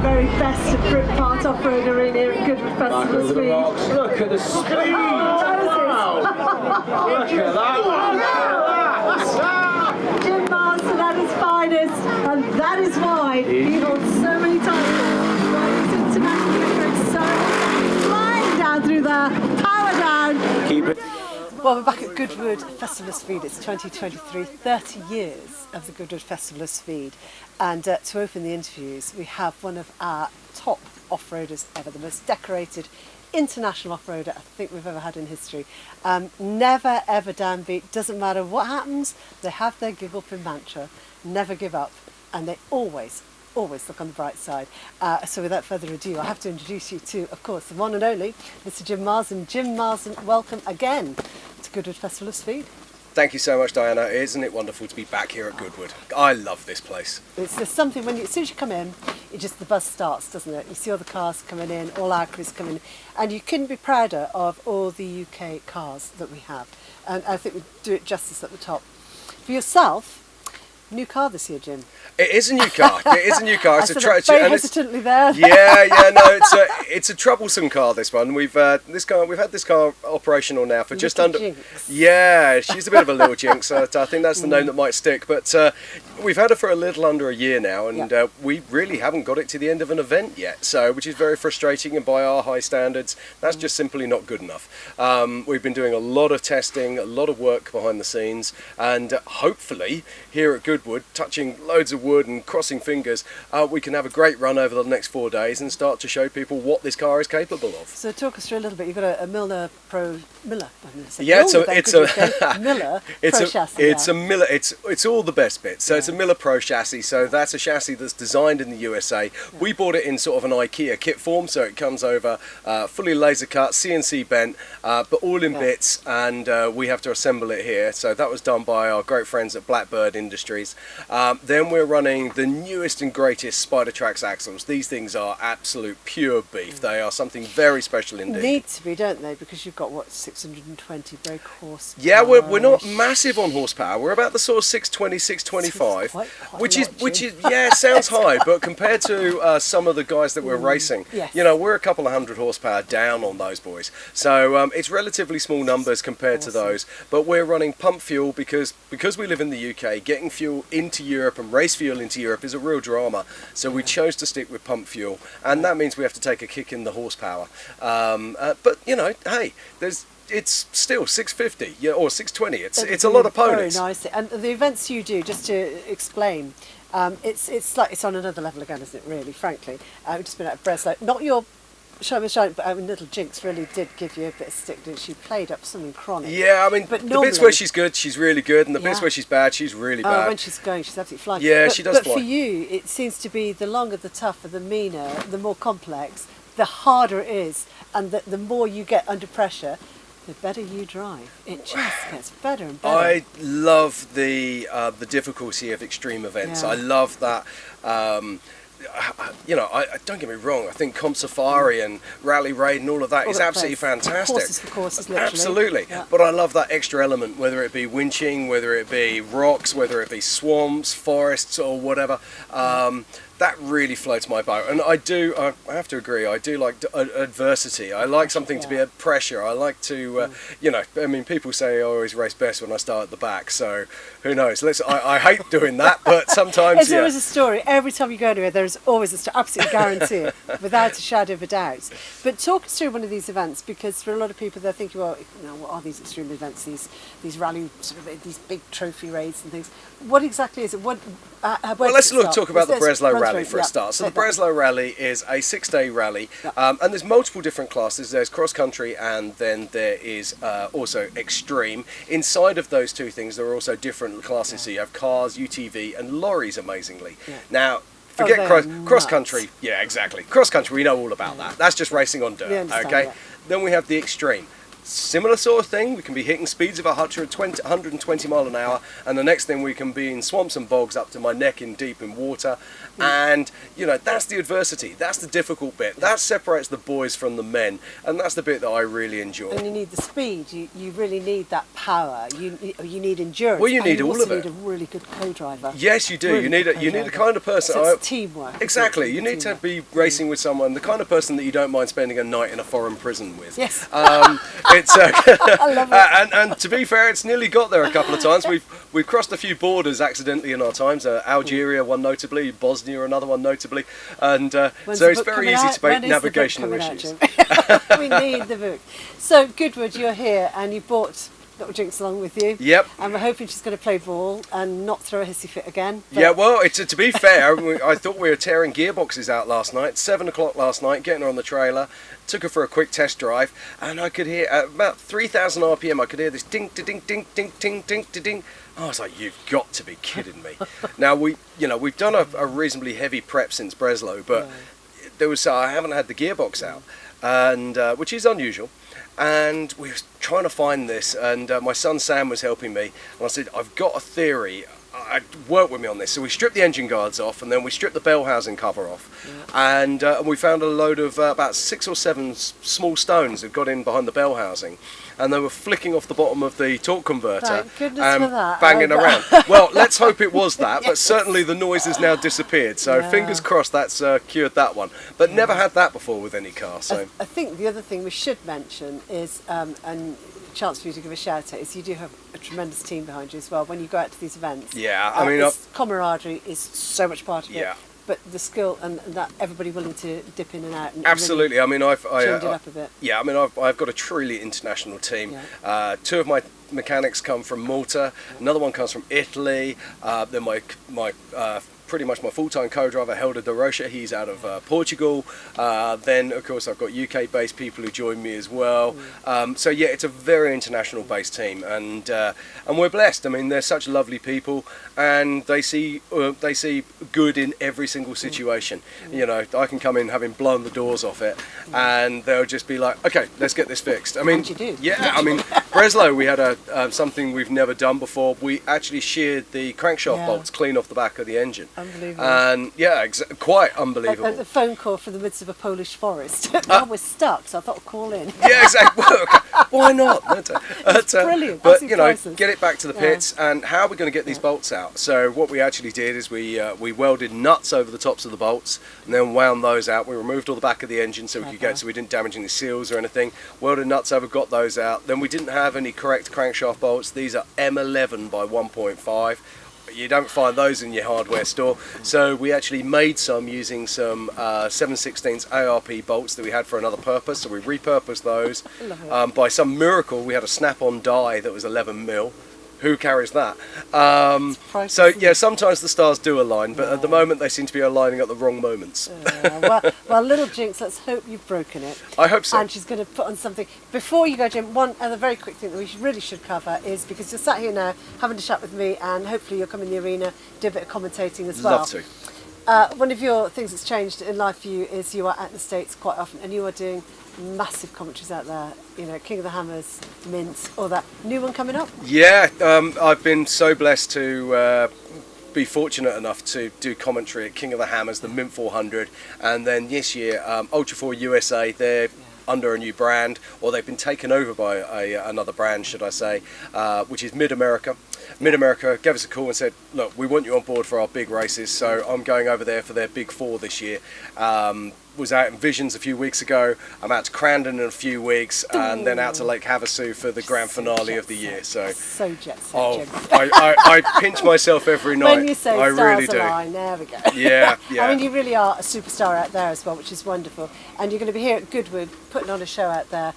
very best of Britpart off-road arena here at Goodwood Festival of Speed. Look at the speed! Wow! Look at that! Jim Marsden at his finest, and that is why he holds so many titles. Why he's internationally so flying down through there, power down. Keep it. Well, we're back at Goodwood Festival of Speed. It's 2023, 30 years of the Goodwood Festival of Speed. And to open the interviews, we have one of our top off-roaders ever, the most decorated international off-roader I think we've ever had in history. Never ever downbeat, doesn't matter what happens, they have their Gigglepin mantra, never give up, and they always look on the bright side. So without further ado, I have to introduce you to, of course, the one and only Mr. Jim Marsden. Jim Marsden, welcome again to Goodwood Festival of Speed. Thank you so much, Diana. Isn't it wonderful to be back here at Goodwood? I love this place. There's something when as soon as you come in, the buzz starts, doesn't it? You see all the cars coming in, all our crews coming in, and you couldn't be prouder of all the UK cars that we have. And I think we do it justice at the top. For yourself, new car this year, Jim. It is a new car. It is a new car. It's very hesitantly there. Yeah, no, it's a troublesome car. This one. We've had this car operational now for just under. Jinx. Yeah, she's a bit of a little jinx. I think that's the name that might stick. But we've had her for a little under a year now, and we really haven't got it to the end of an event yet. So, which is very frustrating, and by our high standards, that's just simply not good enough. We've been doing a lot of testing, a lot of work behind the scenes, and hopefully here at Goodwood, touching loads of wood and crossing fingers, we can have a great run over the next 4 days and start to show people what this car is capable of. So talk us through a little bit. You've got a Miller Pro chassis. It's a Miller. It's all the best bits. So it's a Miller Pro chassis. So that's a chassis that's designed in the USA. We bought it in sort of an IKEA kit form, so it comes over fully laser cut, CNC bent, but all in bits, and we have to assemble it here. So that was done by our great friends at Blackbird Industries. Then we're running the newest and greatest Spider Trax axles. These things are absolute pure beef. They are something very special indeed. Need to be, don't they? Because you've got what, 620 brake horsepower. Yeah, we're not massive on horsepower. We're about the sort of 620, 625, which is yeah, sounds high, but compared to some of the guys that we're racing, you know, we're a couple of hundred horsepower down on those boys. So it's relatively small numbers compared to those. But we're running pump fuel because we live in the UK. Getting fuel into Europe and race fuel into Europe is a real drama, so we chose to stick with pump fuel, and that means we have to take a kick in the horsepower. But you know, hey, it's still 650 or 620. It's a lot of ponies. Very nice. And the events you do, just to explain, it's on another level again, isn't it? Really, frankly, we've just been at Breslau. Not your Shine, but Little Jinx really did give you a bit of stick, didn't she? Played up something chronic. Yeah, I mean, but the bits where she's good, she's really good, and the bits where she's bad, she's really bad. When she's going, she's absolutely flying. Yeah, she does fly. But for you, it seems to be the longer, the tougher, the meaner, the more complex, the harder it is, and the more you get under pressure, the better you drive. It just gets better and better. I love the difficulty of extreme events. I love that. You know, don't get me wrong, I think Comp Safari and Rally Raid and all of that is absolutely fantastic. Horses for courses, literally. Absolutely. Yeah. But I love that extra element, whether it be winching, whether it be rocks, whether it be swamps, forests or whatever. That really floats my boat, and I have to agree, I do like adversity. I like something to be a pressure. I like to, you know, I mean, people say I always race best when I start at the back, so who knows? I hate doing that, but sometimes, It's always a story. Every time you go anywhere, there's always a story, absolutely guarantee it, without a shadow of a doubt. But talk us through one of these events, because for a lot of people, they're thinking, well, you know, what are these extreme events, these rally, sort of, these big trophy raids and things? What exactly is it? Well, let's talk about the Breslau Rally for a start. So the Breslau Rally is a 6-day rally, and there's multiple different classes. There's cross country, and then there is also extreme. Inside of those two things, there are also different classes. So you have cars, UTV, and lorries. Amazingly, now. Forget cross country. Yeah, exactly. Cross country, we know all about that. That's just racing on dirt. Okay. Then we have the extreme. similar sort of thing. We can be hitting speeds of 120 mile an hour, and the next thing we can be in swamps and bogs up to my neck in deep in water. And you know, that's the adversity, that's the difficult bit, that separates the boys from the men, and that's the bit that I really enjoy. And you need the speed, you really need that power, you need endurance. Well, you need all of it. You also need a really good co-driver. Yes, you do. Really You need the kind of person. So it's teamwork. Exactly. You need to be racing with someone, the kind of person that you don't mind spending a night in a foreign prison with. Yes. It's I love it. And to be fair, it's nearly got there a couple of times. We've crossed a few borders accidentally in our times. Algeria, one notably, Bosnia, another one notably, and so it's very easy to make navigational issues. We need the book. So Goodwood, you're here, and you brought little Jinx along with you. Yep. And we're hoping she's going to play ball and not throw a hissy fit again. Yeah, well, to be fair, I thought we were tearing gearboxes out last night, 7 o'clock last night, getting her on the trailer, took her for a quick test drive, and I could hear, at about 3,000 RPM, I could hear this ding, ding, ding, ding, ding, ding, ding. I was like, you've got to be kidding me. Now, we've done a reasonably heavy prep since Breslau, but there was I haven't had the gearbox out, and which is unusual. And we were trying to find this, and my son Sam was helping me, and I said, I've got a theory, work with me on this. So we stripped the engine guards off, and then we stripped the bell housing cover off, and we found a load of about 6 or 7 small stones that got in behind the bell housing, and they were flicking off the bottom of the torque converter. Thank goodness for that. Banging around. Well, let's hope it was that, but certainly the noise has now disappeared, so fingers crossed that's cured that one. But never had that before with any car. So I think the other thing we should mention is, and chance for you to give a shout out, is you do have a tremendous team behind you as well when you go out to these events. Yeah, I mean, camaraderie is so much part of it. But the skill and that everybody willing to dip in and out. And absolutely. Really I mean, I've tuned it up a bit. Yeah, I mean, I've got a truly international team. 2 of my mechanics come from Malta. Another one comes from Italy. Then my pretty much my full-time co-driver, Helder de Rocha, he's out of Portugal. Then, of course, I've got UK-based people who join me as well. So, yeah, it's a very international-based team, and we're blessed. I mean, they're such lovely people, and they see good in every single situation. You know, I can come in having blown the doors off it, and they'll just be like, okay, let's get this fixed. I mean, and you do. Yeah, I mean, Breslau, we had something we've never done before. We actually sheared the crankshaft bolts clean off the back of the engine. Unbelievable. And yeah, quite unbelievable. A phone call from the midst of a Polish forest. Now we're stuck, so I thought I'd call in. Yeah, exactly. Well, okay. Why not? It's brilliant. But you know, get it back to the pits. And how are we going to get these bolts out? So what we actually did is we welded nuts over the tops of the bolts, and then wound those out. We removed all the back of the engine so we could so we didn't damage any seals or anything. Welded nuts over, got those out. Then we didn't have any correct crankshaft bolts. These are M11 by 1.5. You don't find those in your hardware store, so we actually made some using some 7/16 ARP bolts that we had for another purpose, so we repurposed those. By some miracle we had a snap-on die that was 11mm. Who carries that? So yeah, sometimes the stars do align, but at the moment they seem to be aligning at the wrong moments. Well, little Jinx, let's hope you've broken it. I hope so. And she's going to put on something. Before you go, Jim, one other very quick thing that we really should cover is, because you're sat here now having a chat with me, and hopefully you'll come in the arena, do a bit of commentating as well. Love to. One of your things that's changed in life for you is you are at the States quite often, and you are doing massive commentaries out there. You know, King of the Hammers, Mint, all that. New one coming up? Yeah, I've been so blessed to be fortunate enough to do commentary at King of the Hammers, the Mint 400, and then this year Ultra 4 USA. They're under a new brand, or they've been taken over by another brand, should I say, which is Mid-America. Mid-America gave us a call and said, look, we want you on board for our big races, so I'm going over there for their Big 4 this year. Was out in Visions a few weeks ago. I'm out to Crandon in a few weeks, and then out to Lake Havasu for the grand finale of the year. So jet set, oh, Jim. I pinch myself every night. When you say I stars really do. align, there we go. Yeah. I mean, you really are a superstar out there as well, which is wonderful. And you're going to be here at Goodwood putting on a show out there,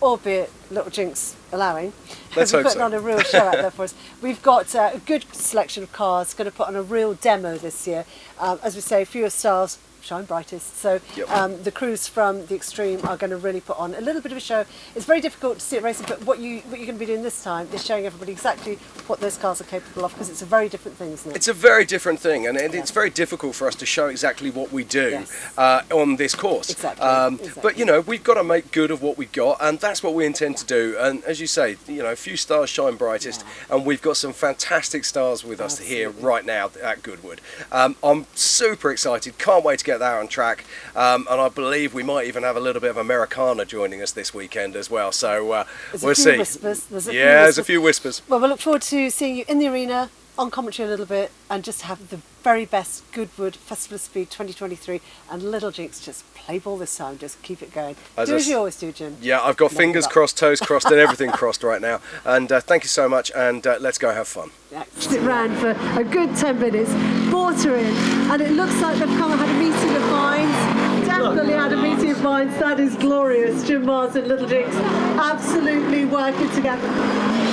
albeit little Jinx allowing. Let's We're hope putting so. on a real show out there for us. We've got a good selection of cars, going to put on a real demo this year. As we say, fewer stars shine brightest. So the crews from the Extreme are going to really put on a little bit of a show. It's very difficult to see it racing, but what you're going to be doing this time is showing everybody exactly what those cars are capable of, because it's a very different thing, isn't it? It's a very different thing, and it's very difficult for us to show exactly what we do on this course. Exactly. But you know, we've got to make good of what we've got, and that's what we intend to do. And as you say, you know, a few stars shine brightest, and we've got some fantastic stars with us here right now at Goodwood. I'm super excited, can't wait to get that on track, and I believe we might even have a little bit of Americana joining us this weekend as well, so we'll see. There's a few whispers. Well, we'll look forward to seeing you in the arena, on commentary a little bit, and just have the very best Goodwood Festival of Speed 2023, and Little Jinx just play ball this time, just keep it going. Do as you always do, Jim. Yeah, I've got fingers crossed, toes crossed and everything crossed right now, and thank you so much, and let's go have fun. It ran for a good 10 minutes, brought her in, and it looks like they've come and had a meeting of minds. Definitely had a meeting of minds. That is glorious. Jim Marsden, Little Jinx, absolutely working together.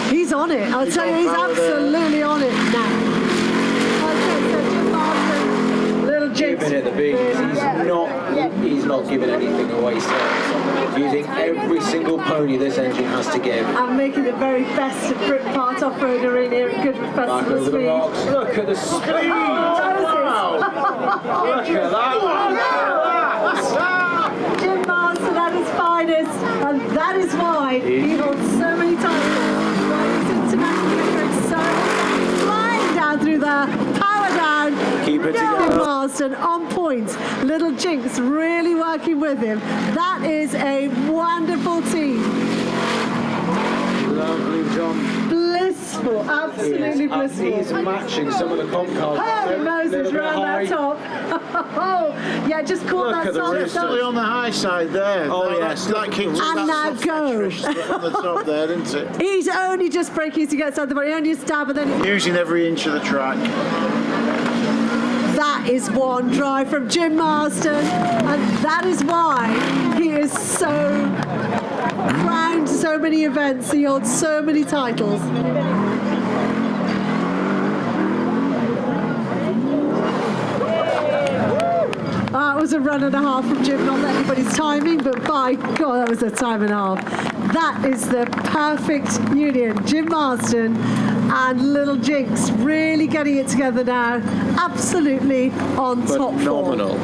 He's on it. I'll tell you, he's absolutely on it now. Okay, so Jim Marsden, Little Jinx. Keeping it the big. He's not giving anything away. So using every single pony this engine has to give. And making the very best of Britpart off-road arena here at Goodwood Festival of Speed. Look at the speed! Wow! Look at that! Jim Marsden at his finest, and that is why he holds so many titles. Why he's internationally going so flying down through there, power down. Keep it together. Jim Marsden on point. Little Jinx really working with him. That is a wonderful team. Lovely, John. Blissful, absolutely blissful. He's matching some of the comp cars. Oh, Moses round that top. Yeah, just caught that solid Still on the high side there. Oh, yes. That kicks and now go. on the top there, didn't it? He's only just breaking to get outside the body, only a stab, and then Using every inch of the track. that is one drive from Jim Marsden, and that is why he is so crowned so many events. He holds so many titles. That was a run and a half from Jim, not anybody's timing, but by God, that was a time and a half. That is the perfect union. Jim Marsden and Little Jinx really getting it together now. Absolutely on top form. Phenomenal.